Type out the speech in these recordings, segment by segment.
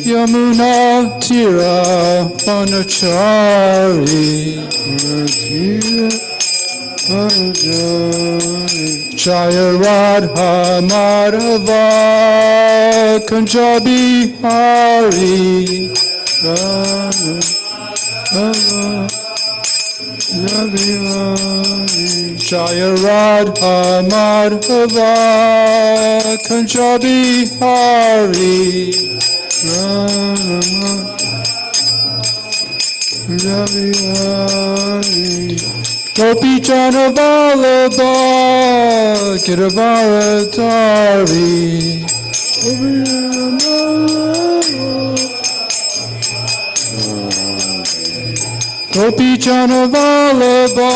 Yamuna Tira Vanachari Jaya Radha Madhava Kunjabi Hari Jaya Radha Madhava Kunjabi Hari Gopi Jana Vallabha Giravaradari Gopi Jana Vallabha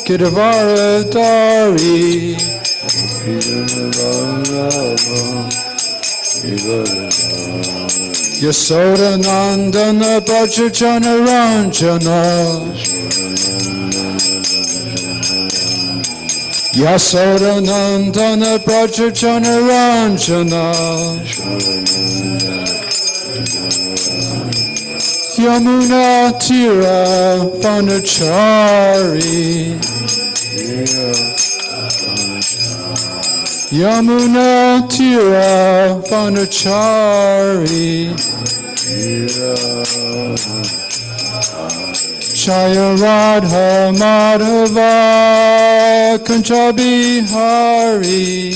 Giravaradari Yasoda Nandana Braja Jana Ranjana Yasoda Nandana Braja Jana Ranjana Yamuna Tira Vanachari Yamuna Tira Vanachari Jaya Radha Madhava Kunjabi Hari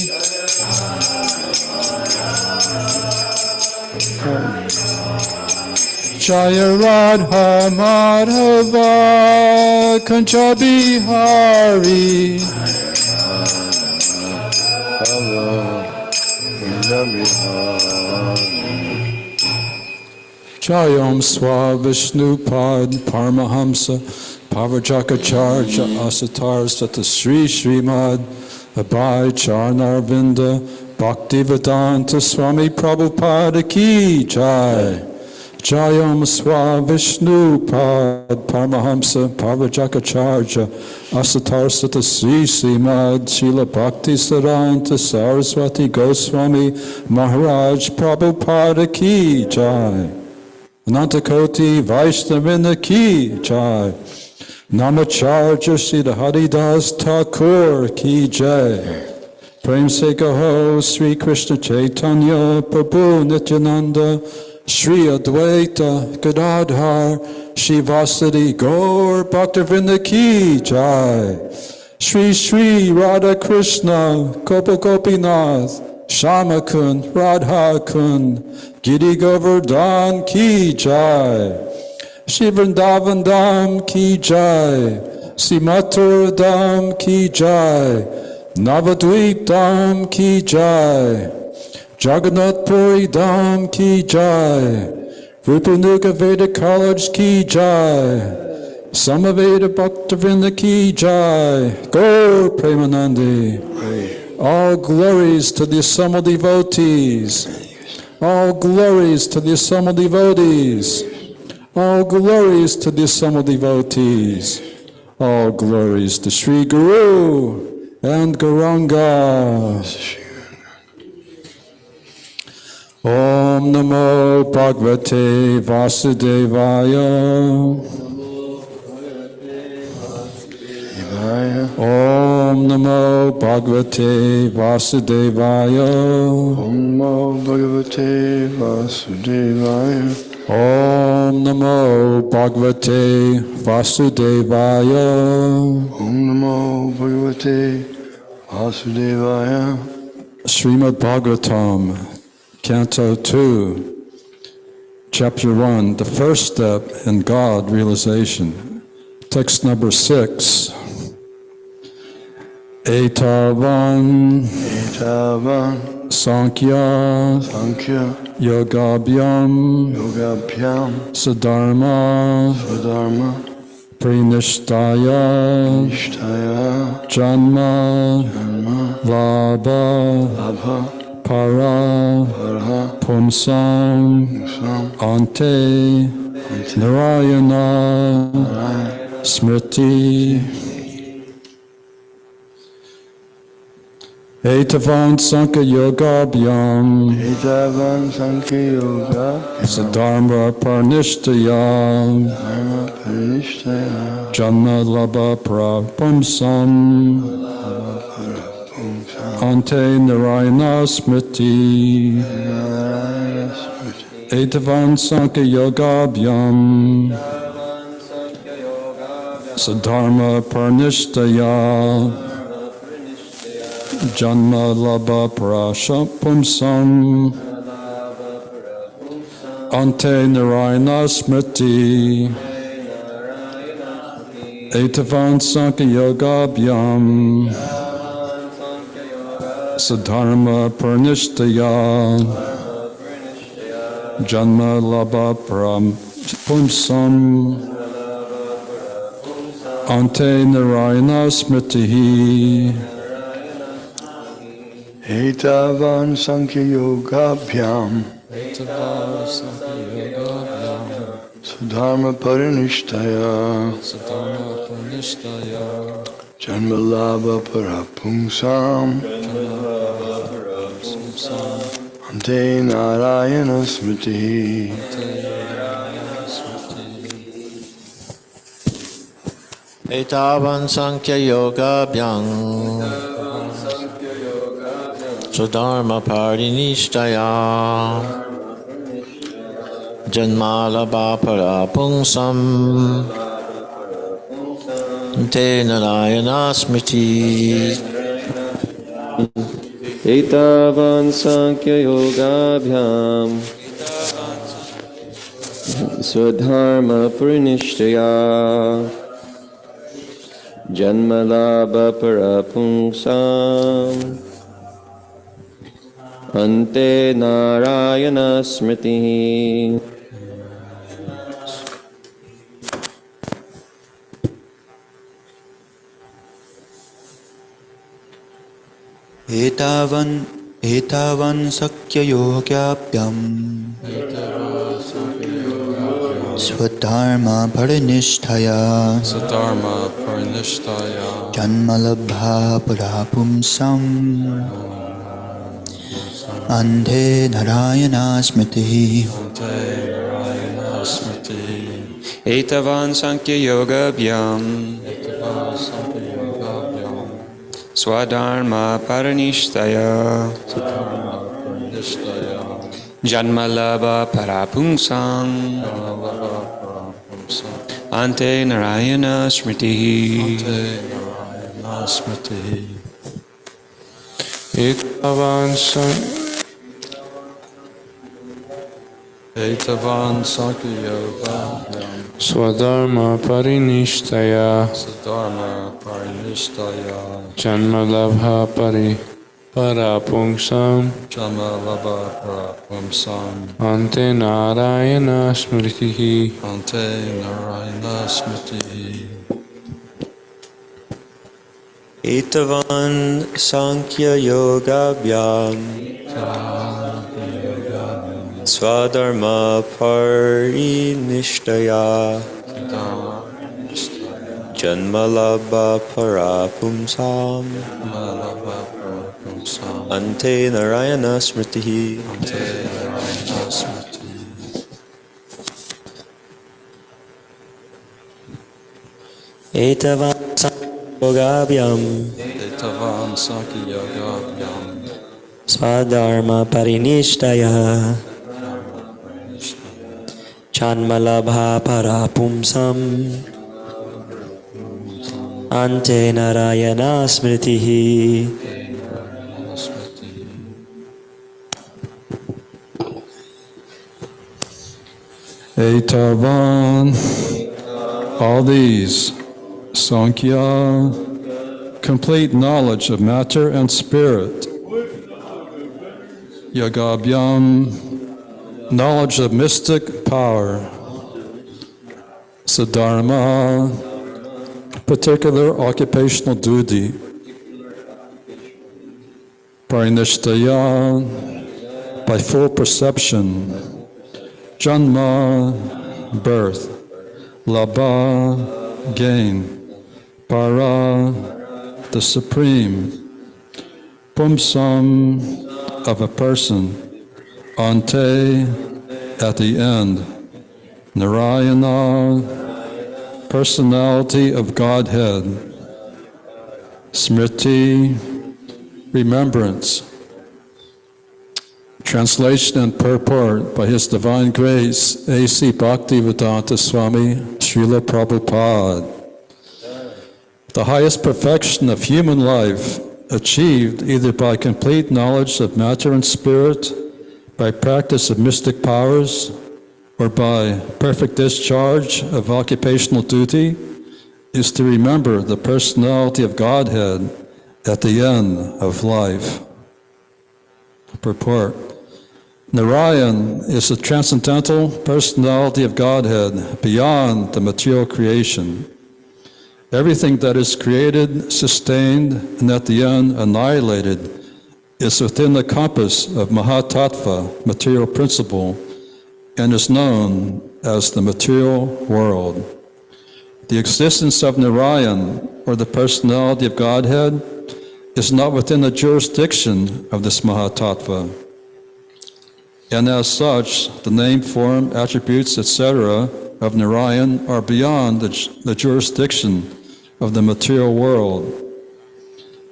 Jaya Radha Madhava Kunjabi Hari Jayam Swa Vishnupad Paramahamsa Pavajakacharya Asatar Sata Sri Srimad Abhay Charnarvinda Bhaktivedanta Swami Prabhupada Ki Jai Jayam Swa Vishnupad Paramahamsa Pavajakacharya Asatar Sata Sri Srimad Srila Bhakti Saranta Saraswati Goswami Maharaj Prabhupada Ki Jai Anantakoti Vaishnavina Ki Jai Namacharya Srila Haridas Thakur Ki Jai Prem Se Gaho Sri Krishna Chaitanya Prabhu Nityananda Shri Advaita Gadadhar Shivasati Gaur Bhaktivinoda Ki Jai Shri Shri Radha Krishna Gopa Gopinath Shama Kun Radha Kun Giri Govardhan Ki Jai Shri Vrindavan Dham Ki Jai Shri Mathura Dham Ki Jai Navadvip Dham Ki Jai Jagannath Puri Dham Ki Jai Rupanuga Veda College Ki Jai Samaveda Bhaktivinoda Ki Jai Gaur Premanandi All glories to the assembled devotees. All glories to the assembled devotees. All glories to the assembled devotees. All glories to Sri Guru and Gauranga. Om Namo Bhagavate Vasudevaya. Om Namo Bhagavate Vasudevaya. Om Namo Bhagavate Vasudevaya. Om Namo Bhagavate Vasudevaya. Om Namo Bhagavate Vasudevaya. Srimad Bhagavatam, Canto 2, Chapter 1, the first step in God realization. Text number 6. Etavan Sankhya Yogabhyam Sadharma Pranishthaya Janma Labha Para Pumsam Ante Narayana Smriti. Etavan Sanka Yogabhyam Etavan Sankhya Yoga Sadharma Parnishtaya Dharma Parishtaya Janma Labha Prapumsam Ante Narayana Smriti Narayana Smriti Etavan Sanka Yogabhyam Sadharma Parnishtaya Janma Labha Prapumsam Ante Narayana Smriti Etavan Sanka Yogabhyam Sadharma Parnishtaya Janma Labha Prapumsam Ante Narayana Smriti Etavan Sankhya Yoga Bhyam Sudharma Parinishtaya Janmalabha Parapumsam Ante Narayana Smriti Etavan Sankhya Yoga Bhyang Sudharma Parinishtaya Janmalabha Parapumsam Te Narayana Smriti Etavan Sankhya Yogabhyam Swadharma Parinishtaya Janmalabha Parapumsam Ante Narayana Smriti Etavan Sakya Yogyabhyam Swadharma Parinishtaya Janmalabha Parapumsam Ante Narayana Smriti Etavan Sankhya Yogabhyam Swadharma Paranishtaya Janmalabha Parapumsam Ante Narayana Smriti Etavan Sankhya Yogabhyam Swadharma Parinishtaya Sadharma Parnishtaya Janmalabha Parapumsam Janmalabha Prapumsam Ante Narayana Smriti Ante Narayana Smriti Etavan Sankhya Yogabhyam Swadharma Parinishtaya Janmalabha Parapumsam Ante Narayana Smriti Etavan Yogabhyam Etavan Sankhya Yogabhyam Swadharma Parinishtaya Janmalabha Parapumsam Ante Narayana Smriti Etavan. All these, Sankhya, complete knowledge of matter and spirit. Yogabhyam, knowledge of mystic power. Sadharma, particular occupational duty. Parinishtaya, by full perception. Janma, birth. Labha, gain. Para, the supreme. pumsam of a person, ante at the end, Narayana, personality of Godhead, smriti, remembrance. Translation and purport by His Divine Grace, A.C. Bhaktivedanta Swami Srila Prabhupada. The highest perfection of human life, achieved either by complete knowledge of matter and spirit, by practice of mystic powers, or by perfect discharge of occupational duty, is to remember the personality of Godhead at the end of life. Purport. Narayan is the transcendental personality of Godhead beyond the material creation. Everything that is created, sustained, and at the end annihilated is within the compass of Mahatattva, material principle, and is known as the material world. The existence of Narayan, or the personality of Godhead, is not within the jurisdiction of this Mahatattva. And as such, the name, form, attributes, etc. of Narayan are beyond the jurisdiction of the material world.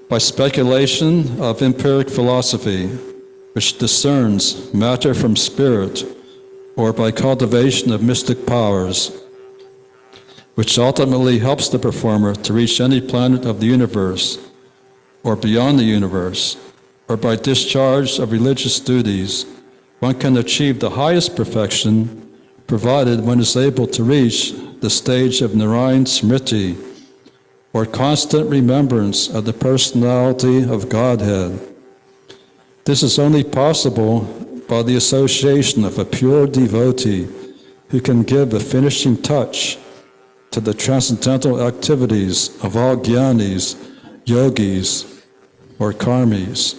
By speculation of empiric philosophy, which discerns matter from spirit, or by cultivation of mystic powers, which ultimately helps the performer to reach any planet of the universe, or beyond the universe, or by discharge of religious duties, one can achieve the highest perfection, provided one is able to reach the stage of Narayan Smriti, or constant remembrance of the personality of Godhead. This is only possible by the association of a pure devotee who can give a finishing touch to the transcendental activities of all jnanis, yogis, or karmis,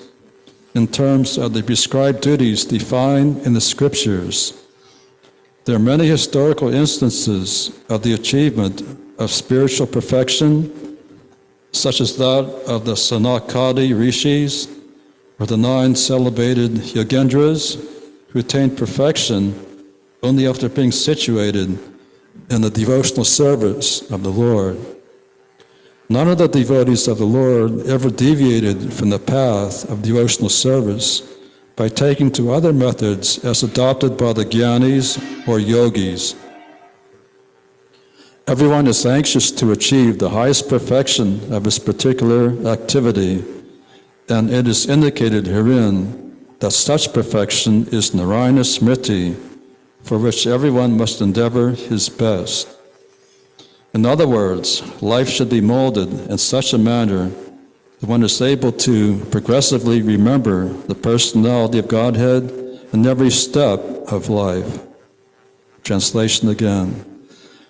in terms of the prescribed duties defined in the scriptures. There are many historical instances of the achievement of spiritual perfection, such as that of the Sanakadi rishis, or the 9 celebrated yogendras, who attained perfection only after being situated in the devotional service of the Lord. None of the devotees of the Lord ever deviated from the path of devotional service by taking to other methods as adopted by the jnanis or yogis. Everyone is anxious to achieve the highest perfection of his particular activity, and it is indicated herein that such perfection is Narayana Smriti, for which everyone must endeavor his best. In other words, life should be molded in such a manner that one is able to progressively remember the personality of Godhead in every step of life. Translation again.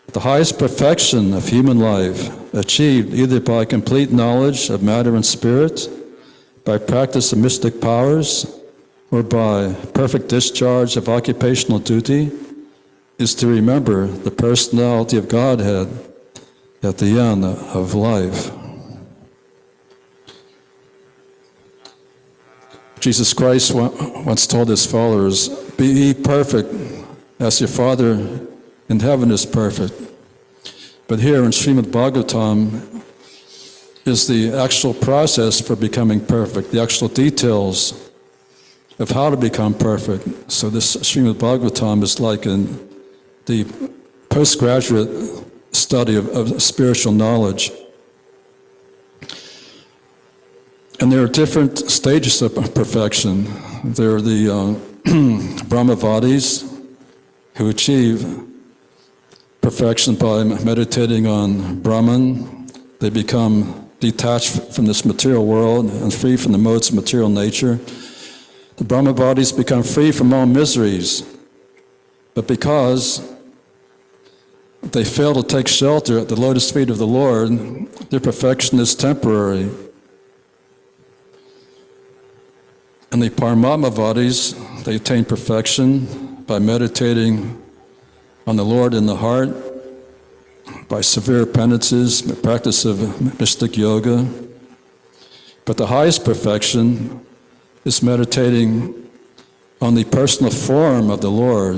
The highest perfection of human life, achieved either by complete knowledge of matter and spirit, by practice of mystic powers, or by perfect discharge of occupational duty, is to remember the personality of Godhead at the end of life. Jesus Christ once told his followers, "Be ye perfect as your Father in heaven is perfect." But here in Srimad Bhagavatam is the actual process for becoming perfect, the actual details of how to become perfect. So this Srimad Bhagavatam is like the postgraduate study of spiritual knowledge. And there are different stages of perfection. There are the Brahmavadis, who achieve perfection by meditating on Brahman. They become detached from this material world and free from the modes of material nature. The Brahmavadis become free from all miseries, but because they fail to take shelter at the lotus feet of the Lord, their perfection is temporary. And the Paramatmavadis, they attain perfection by meditating on the Lord in the heart, by severe penances, practice of mystic yoga, But the highest perfection is meditating on the personal form of the Lord.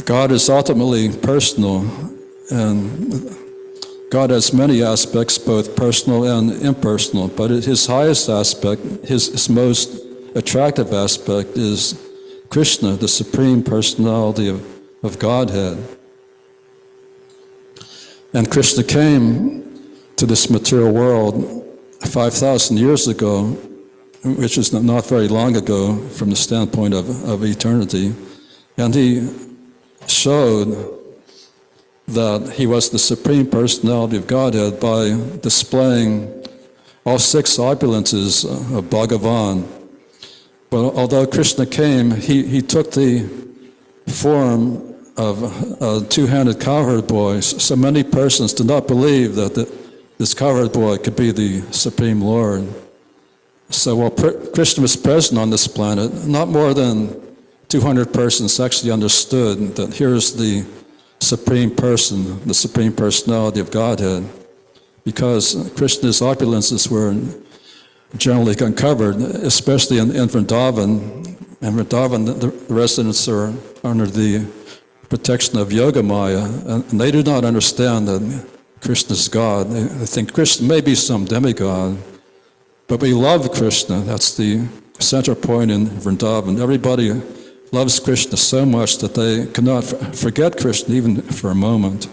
God is ultimately personal, and God has many aspects, both personal and impersonal, but his highest aspect, his most attractive aspect is Krishna, the Supreme Personality of Godhead. And Krishna came to this material world 5,000 years ago, which is not very long ago from the standpoint of eternity, and he showed that he was the Supreme Personality of Godhead by displaying all 6 opulences of Bhagavan. But although Krishna came, he took the form of a 2-handed cowherd boy. So many persons did not believe that this cowherd boy could be the Supreme Lord. So while Krishna was present on this planet, not more than 200 persons actually understood that here's the Supreme Person, the Supreme Personality of Godhead, because Krishna's opulences were generally uncovered, especially in Vrindavan. And Vrindavan, the residents are under the protection of Yogamaya, and they do not understand that Krishna is God. They think Krishna may be some demigod, but we love Krishna. That's the center point in Vrindavan. Everybody loves Krishna so much that they cannot forget Krishna even for a moment.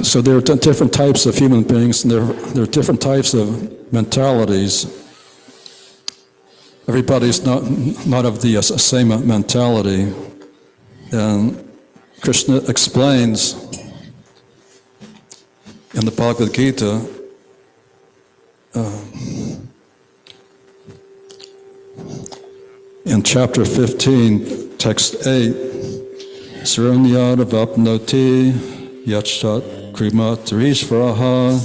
So there are different types of human beings, and there are different types of mentalities. Everybody's not of the same mentality. And Krishna explains in the Bhagavad Gita in chapter 15, text 8, Saranyada vapnoti yachat krimat rishvaraha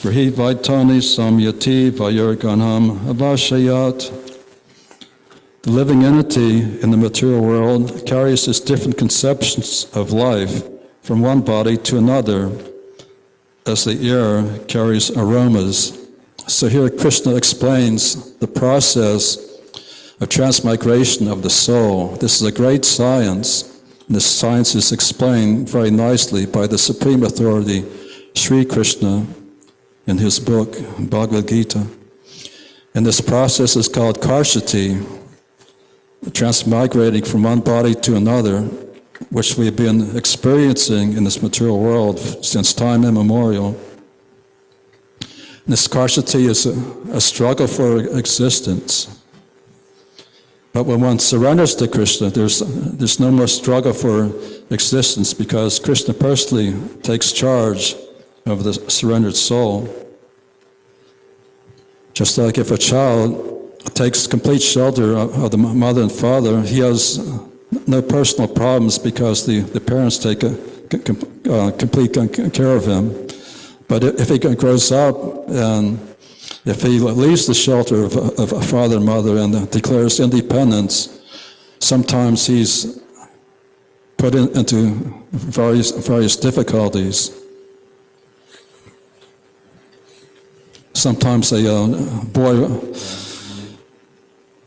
grahi vaitani samyati vayurganam avashayat. The living entity in the material world carries its different conceptions of life from one body to another, as the air carries aromas. So here Krishna explains the process of transmigration of the soul. This is a great science, and this science is explained very nicely by the Supreme Authority, Sri Krishna, in his book, Bhagavad Gita. And this process is called karshati, transmigrating from one body to another, which we've been experiencing in this material world since time immemorial. This karshati is a struggle for existence. But when one surrenders to Krishna, there's no more struggle for existence, because Krishna personally takes charge of the surrendered soul. Just like if a child takes complete shelter of the mother and father, he has no personal problems because the parents take complete care of him. But if he grows up and if he leaves the shelter of a father and mother and declares independence, sometimes he's put into various difficulties. Sometimes a boy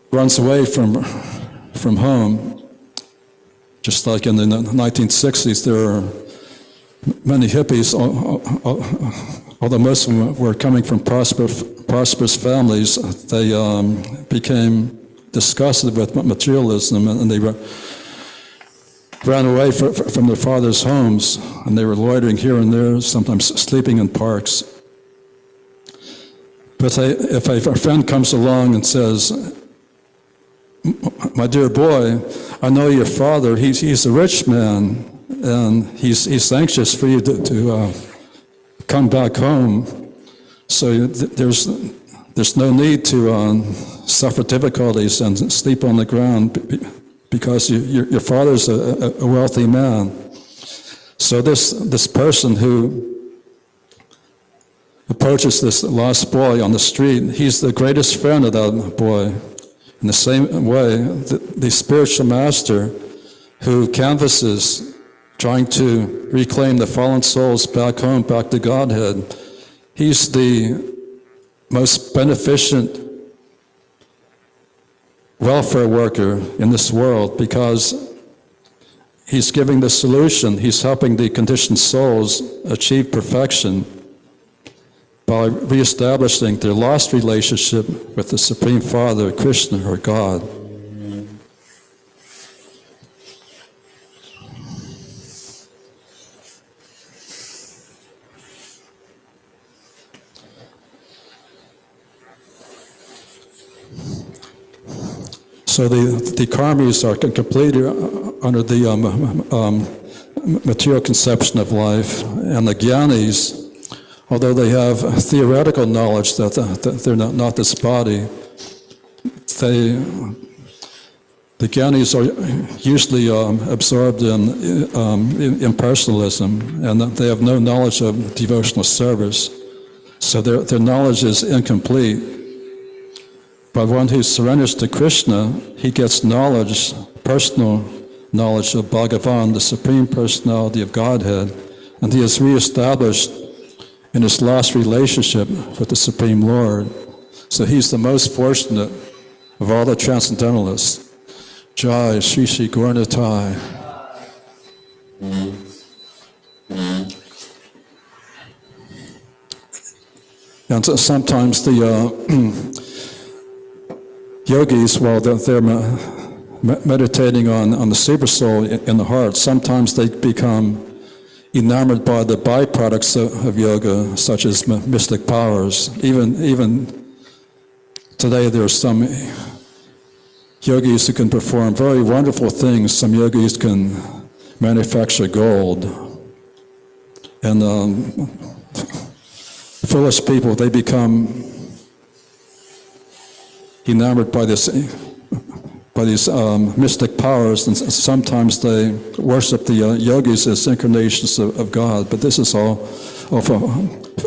runs away from home. Just like in the 1960s, there are many hippies, although most of them were coming from prosperous families. They became disgusted with materialism, and they ran away from their father's homes, and they were loitering here and there, sometimes sleeping in parks. But if a friend comes along and says, "My dear boy, I know your father, he's a rich man, and he's anxious for you to come back home, so there's no need to suffer difficulties and sleep on the ground because your father's a wealthy man." So this person who approaches this lost boy on the street, he's the greatest friend of that boy. In the same way, the spiritual master who canvasses, trying to reclaim the fallen souls back home, back to Godhead. He's the most beneficent welfare worker in this world because he's giving the solution. He's helping the conditioned souls achieve perfection by reestablishing their lost relationship with the Supreme Father, Krishna, or God. So the karmis are completely under the material conception of life, and the jnanis, although they have theoretical knowledge that they're not this body, the jnanis are usually absorbed in impersonalism, and they have no knowledge of devotional service. So their knowledge is incomplete. But one who surrenders to Krishna, he gets knowledge, personal knowledge of Bhagavan, the Supreme Personality of Godhead, and he is reestablished in his lost relationship with the Supreme Lord. So he's the most fortunate of all the transcendentalists. Jai Shri Shri Gaurnitai. And so sometimes the yogis, while they're meditating on the super soul in the heart, sometimes they become enamored by the byproducts of yoga, such as mystic powers. Even today, there are some yogis who can perform very wonderful things. Some yogis can manufacture gold. And foolish people, they become enamored by these mystic powers, and sometimes they worship the yogis as incarnations of God. But this is all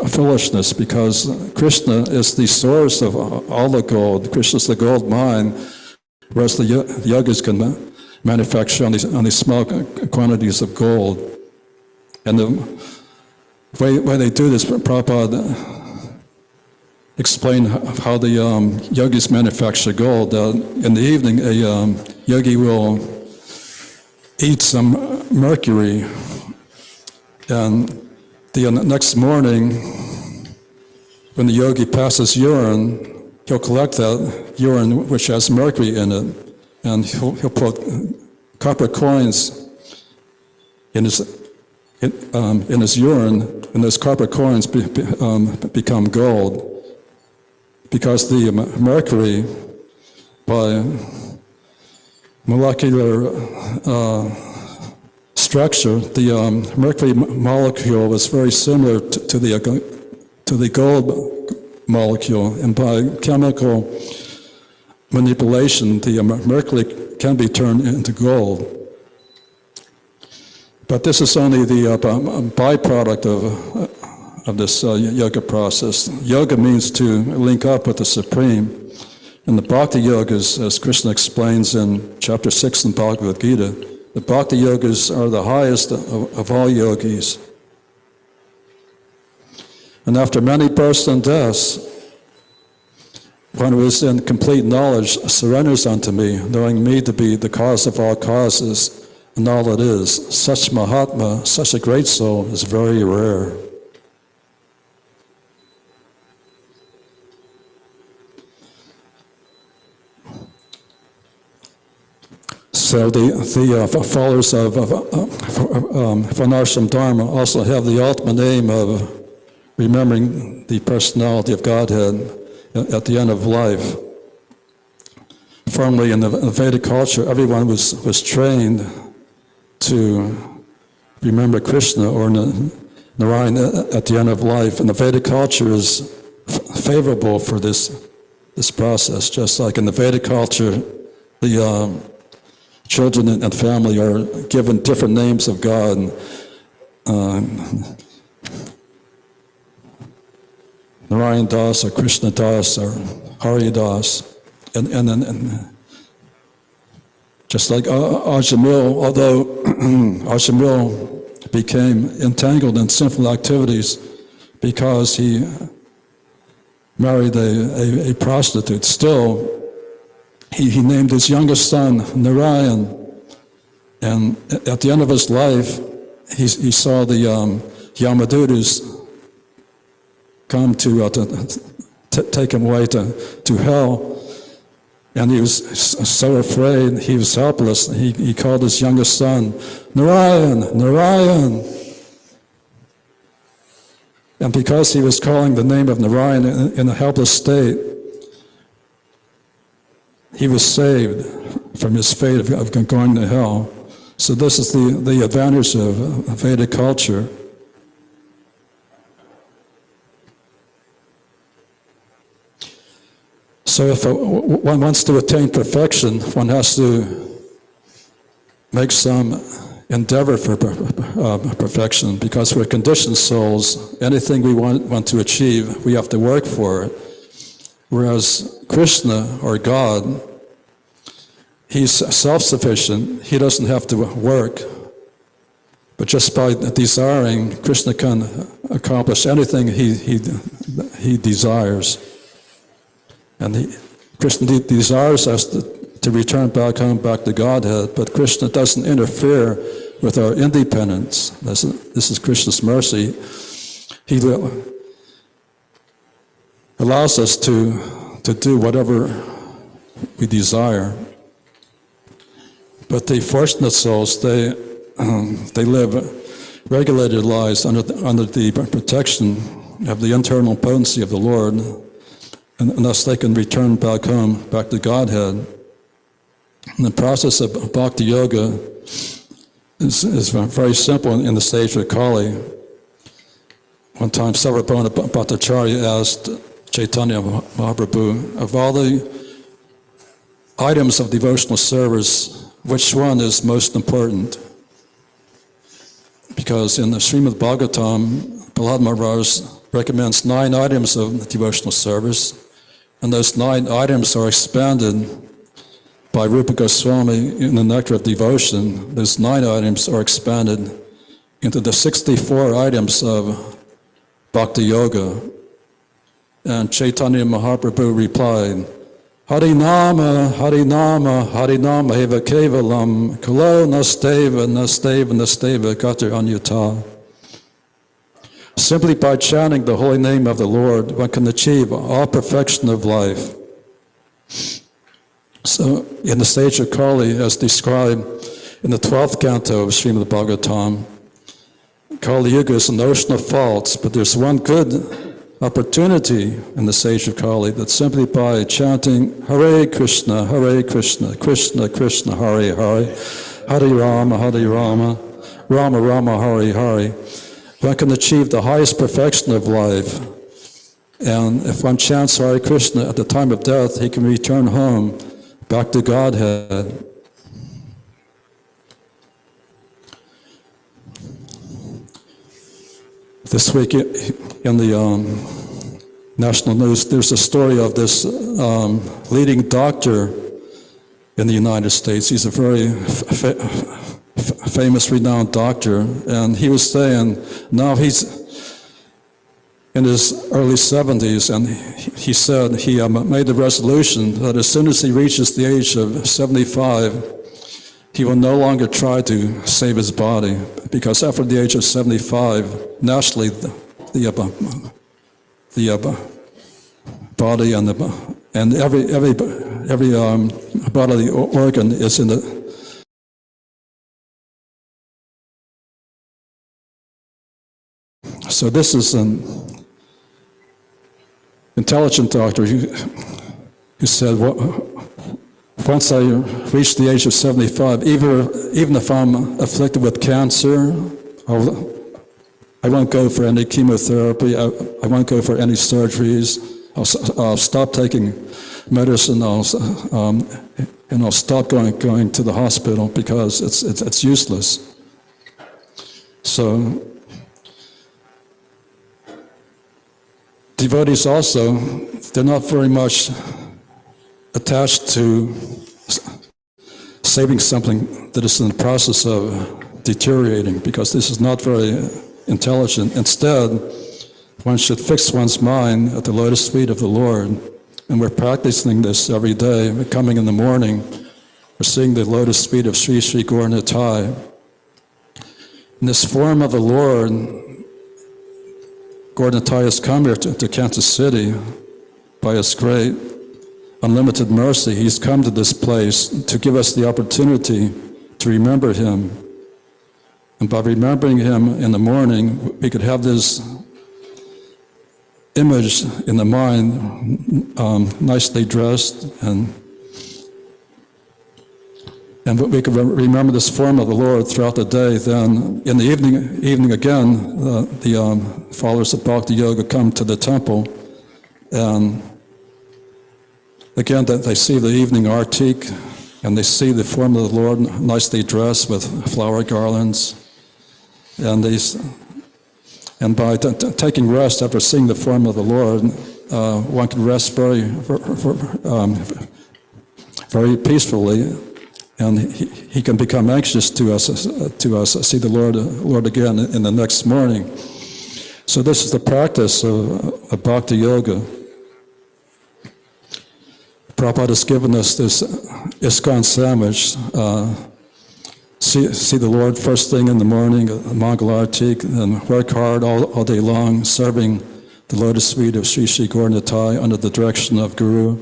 foolishness, because Krishna is the source of all the gold. Krishna is the gold mine, whereas the yogis can manufacture on these small quantities of gold. And the way they do this, Prabhupada explain how the yogis manufacture gold. In the evening, a yogi will eat some mercury, and the next morning, when the yogi passes urine, he'll collect that urine which has mercury in it, and he'll put copper coins in his urine, and those copper coins become gold. Because the mercury, by molecular structure, the mercury molecule was very similar to the gold molecule, and by chemical manipulation, the mercury can be turned into gold. But this is only the byproduct of this yoga process. Yoga means to link up with the Supreme. And the Bhakti Yogas, as Krishna explains in chapter 6 in Bhagavad Gita, the Bhakti Yogas are the highest of all yogis. And after many births and deaths, one who is in complete knowledge surrenders unto me, knowing me to be the cause of all causes and all that is. Such Mahatma, such a great soul, is very rare. So the followers of Varnashram Dharma also have the ultimate aim of remembering the personality of Godhead at the end of life. Formerly in the Vedic culture, everyone was trained to remember Krishna or Narayana at the end of life, and the Vedic culture is favorable for this process. Just like in the Vedic culture, the children and family are given different names of God. Narayan Das or Krishna Das or Hari Das. And Just like Ajamil, although Ajamil became entangled in sinful activities because he married a prostitute, still he named his youngest son Narayan, and at the end of his life, he saw the Yamadutas come to take him away to hell. And he was so afraid, he was helpless. He called his youngest son, Narayan, Narayan. And because he was calling the name of Narayan in a helpless state, he was saved from his fate of going to hell. So this is the advantage of Vedic culture. So if one wants to attain perfection, one has to make some endeavor for perfection, because we're conditioned souls. Anything we want to achieve, we have to work for it. Whereas Krishna, or God, he's self-sufficient. He doesn't have to work. But just by desiring, Krishna can accomplish anything he desires. And Krishna desires us to return back home, back to Godhead, but Krishna doesn't interfere with our independence. This is Krishna's mercy. He allows us to do whatever we desire. But the fortunate souls, they live regulated lives under the protection of the internal potency of the Lord, and thus they can return back home, back to Godhead. And the process of bhakti yoga is very simple in the stage of Kali. One time, Sravana Bhattacharya asked Chaitanya Mahaprabhu, of all the items of devotional service, which one is most important? Because in the Srimad Bhagavatam, Prahlad Maharaj recommends 9 items of devotional service, and those 9 items are expanded by Rupa Goswami in the Nectar of Devotion. Those 9 items are expanded into the 64 items of Bhakti Yoga. And Chaitanya Mahaprabhu replied, Harinama, Harinama, Harinama eva kevalam, kalo nasteva, nasteva, nasteva, gatir anyuta. Simply by chanting the holy name of the Lord, one can achieve all perfection of life. So, in the stage of Kali, as described in the 12th canto of Srimad Bhagavatam, Kali Yuga is an ocean of faults, but there's one good opportunity in the stage of Kali, that simply by chanting Hare Krishna, Krishna Krishna, Hare Hare, Hare Rama, Rama Rama, Hare Hare, one can achieve the highest perfection of life. And if one chants Hare Krishna at the time of death, he can return home, back to Godhead. This week in the national news, there's a story of this leading doctor in the United States. He's a very famous, renowned doctor, and he was saying now he's in his early 70s, and he said he made the resolution that as soon as he reaches the age of 75, he will no longer try to save his body, because after the age of 75, naturally the body and every bodily organ is in the So this is an intelligent doctor who said, once I reach the age of 75, even if I'm afflicted with cancer, I won't go for any chemotherapy, I won't go for any surgeries, I'll stop taking medicine, and I'll stop going to the hospital, because it's useless. So devotees also, they're not very much attached to saving something that is in the process of deteriorating, because this is not very intelligent. Instead, one should fix one's mind at the lotus feet of the Lord. And we're practicing this every day. We're coming in the morning, we're seeing the lotus feet of Sri Sri Gaur Nitai. In this form of the Lord, Gaur Nitai has come here to Kansas City by His great unlimited mercy. He's come to this place to give us the opportunity to remember Him. And by remembering Him in the morning, we could have this image in the mind, nicely dressed, and we could remember this form of the Lord throughout the day. Then in the evening again, the followers of Bhakti Yoga come to the temple, and again they see the evening artik, and they see the form of the Lord nicely dressed with flower garlands, and by taking rest after seeing the form of the Lord, one can rest very peacefully, and he can become anxious to see the Lord again in the next morning. So this is the practice of Bhakti Yoga. Prabhupada has given us this ISKCON sandwich. See the Lord first thing in the morning, Mangala Artik, and work hard all day long, serving the lotus feet of Sri Sri Gaur Nitai under the direction of Guru.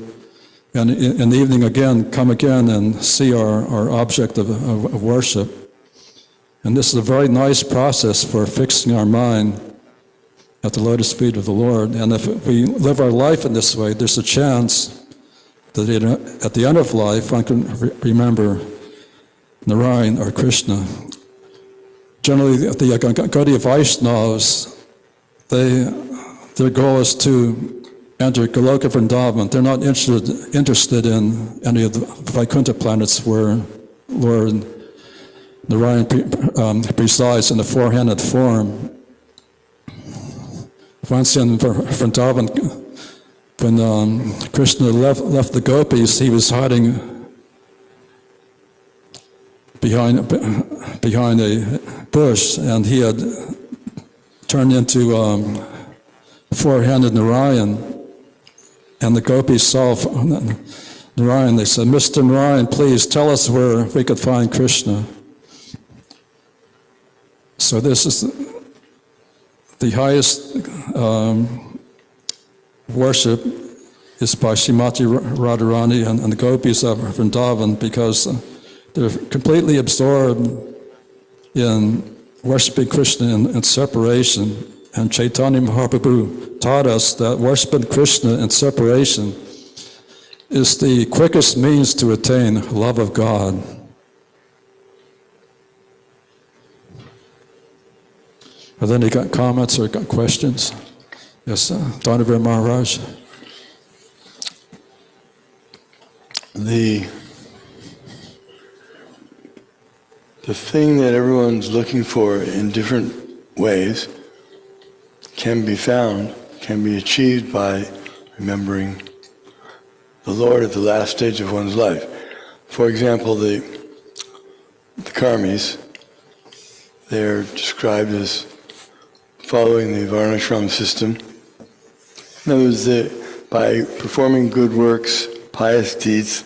And in the evening again, come again and see our object of worship. And this is a very nice process for fixing our mind at the lotus feet of the Lord. And if we live our life in this way, there's a chance that at the end of life, one can remember Narayan or Krishna. Generally, the Gaudiya Vaishnavas, their goal is to enter Goloka Vrindavan. They're not interested in any of the Vaikuntha planets where Lord Narayan presides in the four-handed form. Once in Vrindavan, when Krishna left the gopis, he was hiding behind a bush, and he had turned into four-handed Narayan. And the gopis saw Narayan. They said, "Mr. Narayan, please tell us where we could find Krishna." So this is the highest worship is by Srimati Radharani and the gopis of Vrindavan, because they're completely absorbed in worshiping Krishna in separation. And Chaitanya Mahaprabhu taught us that worshiping Krishna in separation is the quickest means to attain love of God. Are there any comments or questions? Yes, Donovan Maharaj. The thing that everyone's looking for in different ways can be achieved by remembering the Lord at the last stage of one's life. For example, the karmis, they're described as following the varnashram system. In other words, by performing good works, pious deeds,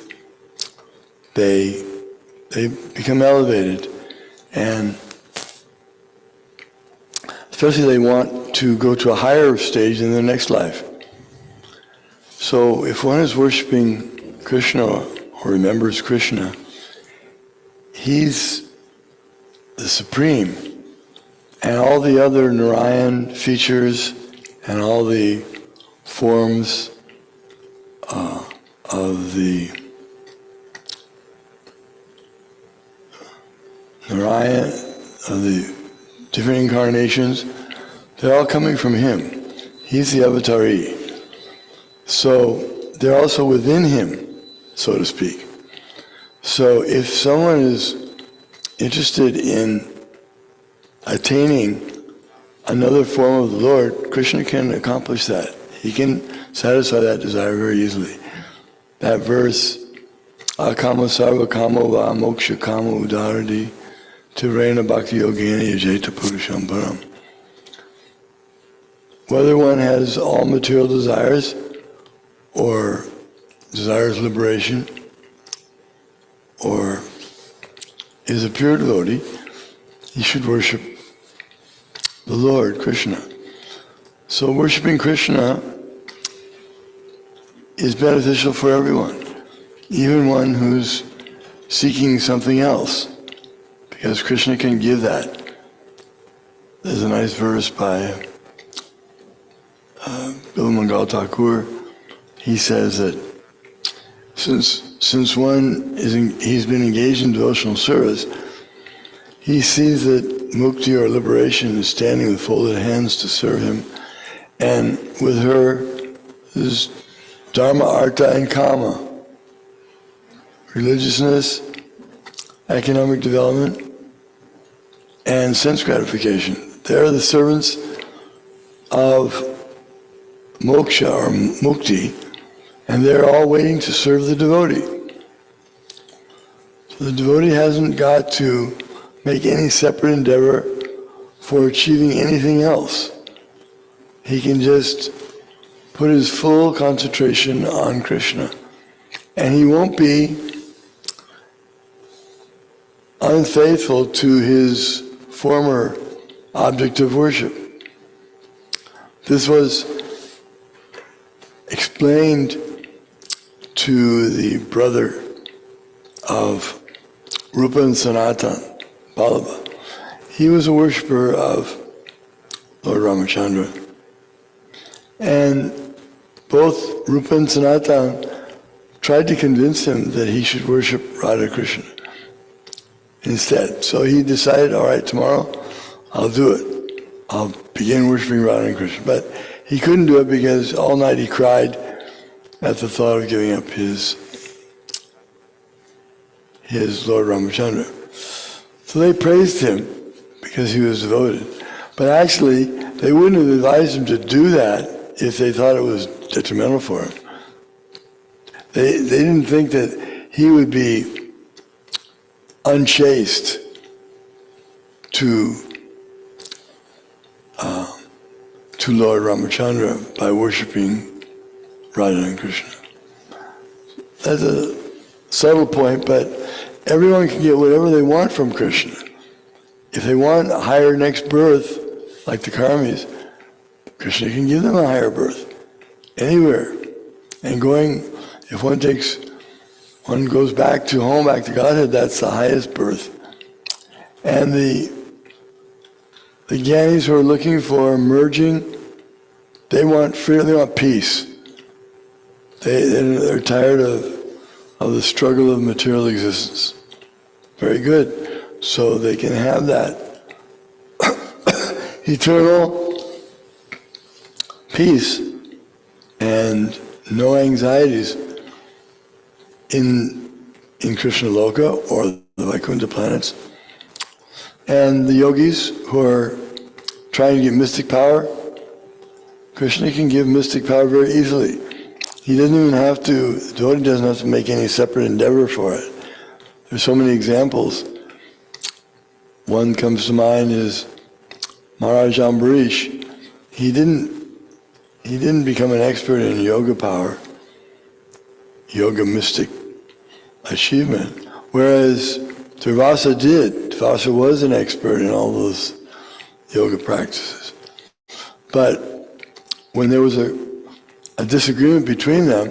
they become elevated, and especially they want to go to a higher stage in the next life. So if one is worshiping Krishna or remembers Krishna, he's the supreme, and all the other Narayan features and all the forms of the Narayan, of the different incarnations, they're all coming from him. He's the avatari. So they're also within him, so to speak. So if someone is interested in attaining another form of the Lord, Krishna can accomplish that. He can satisfy that desire very easily. That verse Akama sarva kamo va moksha kamo udaradi tirena bhakti yogena yajeta purusham param. Whether one has all material desires or desires liberation or is a pure devotee, he should worship the Lord, Krishna. So worshiping Krishna is beneficial for everyone, even one who's seeking something else, because Krishna can give that. There's a nice verse by Bilamangal Thakur. He says that since one he's been engaged in devotional service, he sees that mukti or liberation is standing with folded hands to serve him, and with her is dharma, artha, and kama, religiousness, economic development, and sense gratification. They're the servants of moksha or mukti, and they're all waiting to serve the devotee. So the devotee hasn't got to make any separate endeavor for achieving anything else. He can just put his full concentration on Krishna, and he won't be unfaithful to his former object of worship. This was explained to the brother of Rupa and Sanatan, Vallabha. He was a worshipper of Lord Ramachandra. And both Rupa and Sanatan tried to convince him that he should worship Radha Krishna instead. So he decided, all right, tomorrow I'll do it. I'll begin worshiping Radha and Krishna. But he couldn't do it because all night he cried at the thought of giving up his Lord Ramachandra. So they praised him because he was devoted. But actually, they wouldn't have advised him to do that if they thought it was detrimental for him. They didn't think that he would be unchaste to Lord Ramachandra by worshiping Radha and Krishna. That's a subtle point, but everyone can get whatever they want from Krishna. If they want a higher next birth, like the Karmis, Krishna can give them a higher birth anywhere. And if one goes back to home, back to Godhead, that's the highest birth. And the Gyanis who are looking for merging, they want freedom, they want peace. They're tired of the struggle of material existence. Very good. So they can have that eternal peace and no anxieties in Krishna Loka or the Vaikuntha planets. And the yogis who are trying to get mystic power, Krishna can give mystic power very easily. He doesn't even have to, the devotee doesn't have to make any separate endeavor for it. There's so many examples. One comes to mind is Maharaj Ambarish. He didn't become an expert in yoga power, yoga mystic achievement, whereas Durvasa did. Durvasa was an expert in all those yoga practices. But when there was a disagreement between them,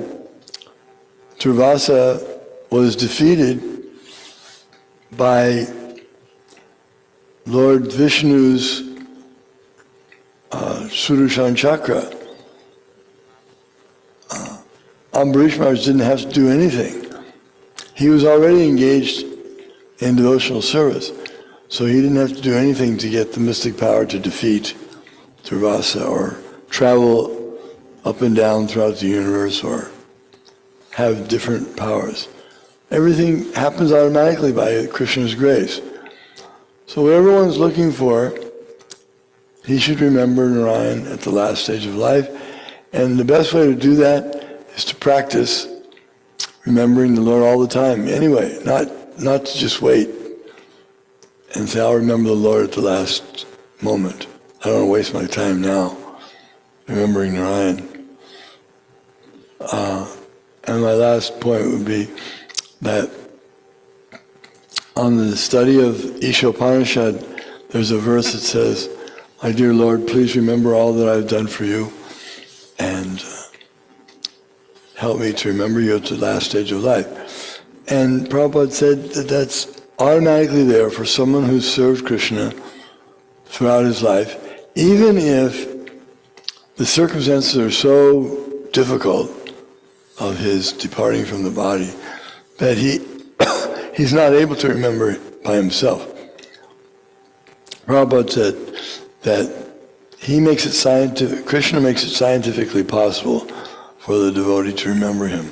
Durvasa was defeated by Lord Vishnu's Sudarshan Chakra. Ambarish Maharaj didn't have to do anything. He was already engaged in devotional service, so he didn't have to do anything to get the mystic power to defeat Durvasa or travel up and down throughout the universe or have different powers. Everything happens automatically by Krishna's grace. So whatever one's looking for, he should remember Narayan at the last stage of life. And the best way to do that is to practice remembering the Lord all the time. Anyway, not to just wait and say, I'll remember the Lord at the last moment. I don't want to waste my time now remembering Narayan. And my last point would be that on the study of Ishopanishad, there's a verse that says, my dear Lord, please remember all that I've done for you and help me to remember you at the last stage of life. And Prabhupada said that that's automatically there for someone who's served Krishna throughout his life, even if the circumstances are so difficult of his departing from the body that he's not able to remember it by himself. Prabhupada said that he makes it scientific, Krishna makes it scientifically possible for the devotee to remember him,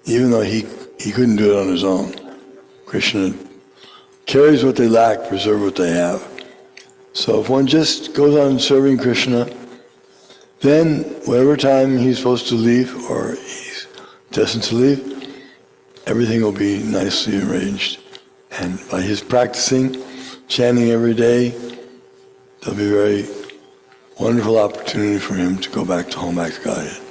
even though he couldn't do it on his own. Krishna carries what they lack, preserve what they have. So if one just goes on serving Krishna, then whatever time he's supposed to leave or he's destined to leave, everything will be nicely arranged. And by his practicing, chanting every day, there'll be a very wonderful opportunity for him to go back to home, back to Godhead.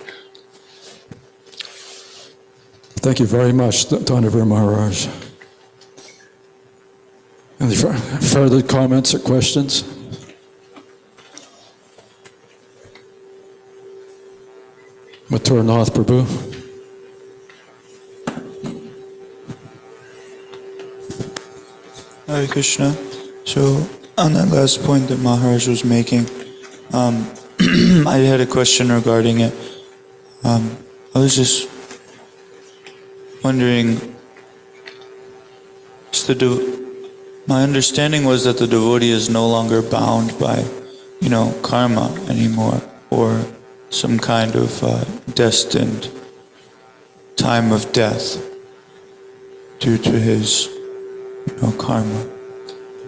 Thank you very much, Dhanavir Maharaj. Any further comments or questions? Mathuranath Prabhu. Hare Krishna. So, on that last point that Maharaj was making, I had a question regarding it. I was just wondering, my understanding was that the devotee is no longer bound by, karma anymore, or some kind of destined time of death due to his, karma.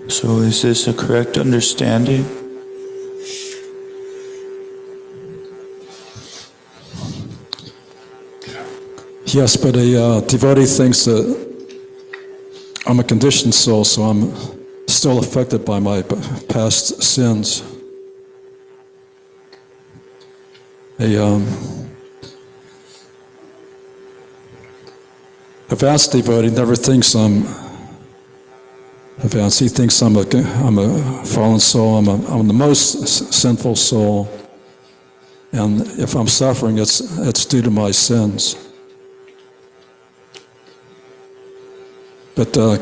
So is this a correct understanding? Yes, but a devotee thinks that I'm a conditioned soul, so I'm still affected by my past sins. A advanced devotee never thinks I'm advanced. He thinks I'm a fallen soul. I'm the most sinful soul, and if I'm suffering, it's due to my sins. But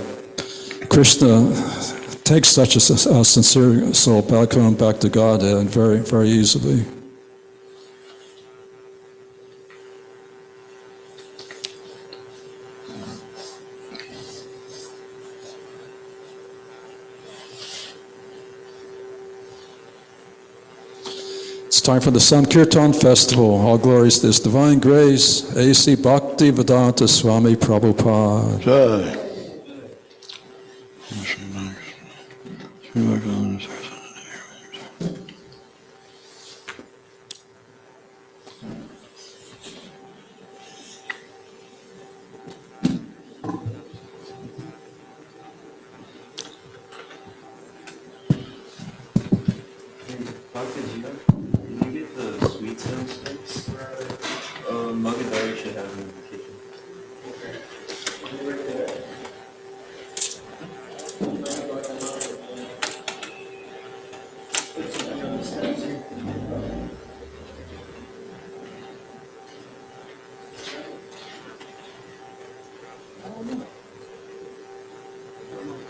Krishna takes such a sincere soul back home, back to Godhead, very, very easily. It's time for the Sankirtan Festival. All glories to His Divine Grace, A.C. Bhakti Vedanta Swami Prabhupada. Jai. Oh, no.